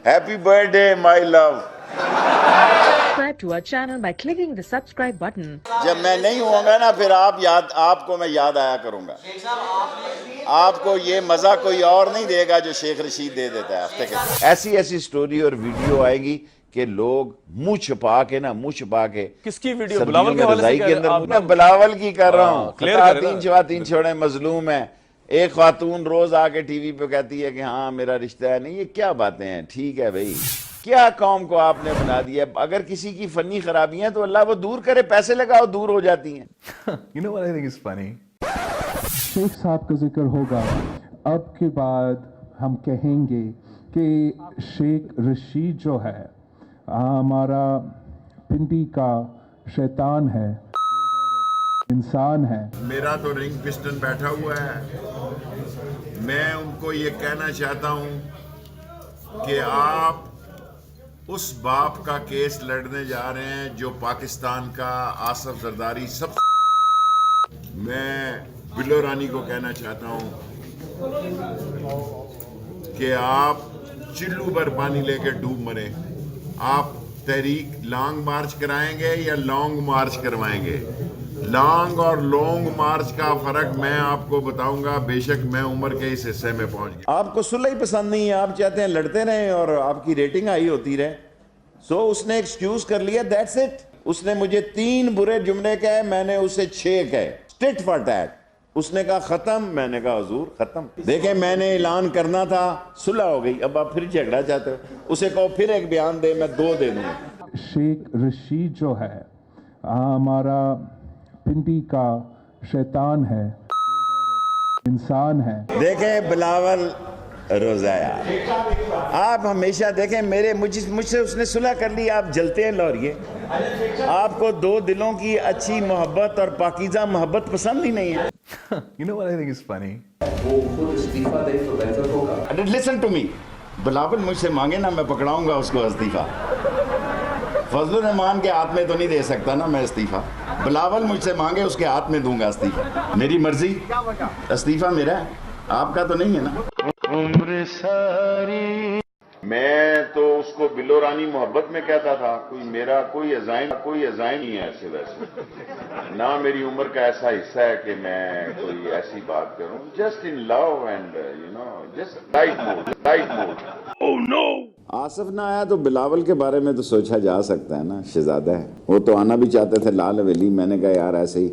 Happy birthday, my love. Subscribe to our channel by clicking the subscribe button. جب میں نہیں ہوں گا نا پھر آپ کو میں یاد آیا کروں گا. آپ کو یہ مزہ کوئی اور نہیں دے گا جو شیخ رشید دے دیتا ہے ہفتے کے. ایسی سٹوری اور ویڈیو آئے گی کہ لوگ منہ چھپا کے کس کی ویڈیو؟ بلاول کے حوالے سے میں بلاول کی کر رہا ہوں. خواتین چھوڑیں مظلوم ہیں. ایک خاتون روز آ کے ٹی وی پہ کہتی ہے کہ ہاں میرا رشتہ ہے. نہیں، یہ کیا باتیں ہیں؟ ٹھیک ہے بھائی، کیا قوم کو آپ نے بنا دیا. اگر کسی کی فنی خرابیاں تو اللہ وہ دور کرے، پیسے لگاؤ، دور ہو جاتی ہیں. You know what I think is funny? شیخ صاحب کا ذکر ہوگا، اب کے بعد ہم کہیں گے کہ شیخ رشید جو ہے ہمارا پنڈی کا شیطان ہے، انسان ہے. میرا تو رنگ پسٹن بیٹھا ہوا ہے. میں ان کو یہ کہنا چاہتا ہوں کہ آپ اس باپ کا کیس لڑنے جا رہے ہیں جو پاکستان کا آصف زرداری سب. میں بلو رانی کو کہنا چاہتا ہوں کہ آپ چلو بھر پانی لے کے ڈوب مریں. آپ تحریک لانگ مارچ کرائیں گے یا لانگ مارچ کروائیں گے؟ لانگ اور لانگ مارچ کا فرق میں آپ کو بتاؤں گا. بے شک میں عمر کے اس حصے میں پہنچ گیا. آپ کو صلح ہی پسند نہیں ہے، آپ چاہتے ہیں لڑتے رہیں اور آپ کی ریٹنگ ہائی ہوتی رہے. سو اس نے ایکسکیوز کر لیا، دیٹس اٹ. اس نے مجھے 3 برے جملے کہے، میں نے اسے 6 کہے. ٹٹ فار ٹیٹ. اس نے کہا ختم، میں نے کہا حضور ختم. دیکھیں میں نے اعلان کرنا تھا، صلح ہو گئی، اب آپ پھر جھگڑا چاہتے ہو. اسے کہو پھر ایک بیان دے، میں 2 دے دوں. شیخ رشید جو ہے ہمارا پنڈی کا شیطان ہے، انسان ہے. دیکھیں بلاول روزایا، آپ ہمیشہ دیکھیں مجھ سے اس نے صلح کر لی، آپ جلتے ہیں لوریے. آپ کو 2 دلوں کی اچھی محبت اور پاکیزہ محبت پسند ہی نہیں ہے. You know what I think is funny? Listen to me. Bilawal مجھ سے مانگے نا، میں پکڑاؤں گا اس کو استعفیٰ. فضل الرحمان کے ہاتھ میں تو نہیں دے سکتا نا میں استعفیٰ. بلاول مجھ سے مانگے، اس کے ہاتھ میں دوں گا استعفیٰ. میری مرضی، استعفیٰ میرا ہے، آپ کا تو نہیں ہے نا. میں تو اس کو بلو رانی محبت میں کہتا تھا. میرا کوئی عزائم نہیں ہے ایسے ویسے. نہ میری عمر کا ایسا حصہ ہے کہ میں کوئی ایسی بات کروں. Just in love and just right mood. Asif نہ آیا تو بلاول کے بارے میں تو سوچا جا سکتا ہے نا. شہزادہ ہے، وہ تو آنا بھی چاہتے تھے لال حویلی. میں نے کہا یار ایسے ہی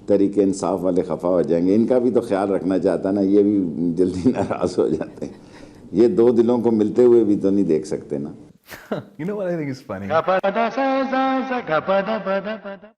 تحریک انصاف والے خفا ہو جائیں گے. ان کا بھی تو خیال رکھنا چاہتا نا، یہ بھی جلدی ناراض ہو جاتے ہیں. یہ 2 دلوں کو ملتے ہوئے بھی تو نہیں دیکھ سکتے نا. You know what I think is funny?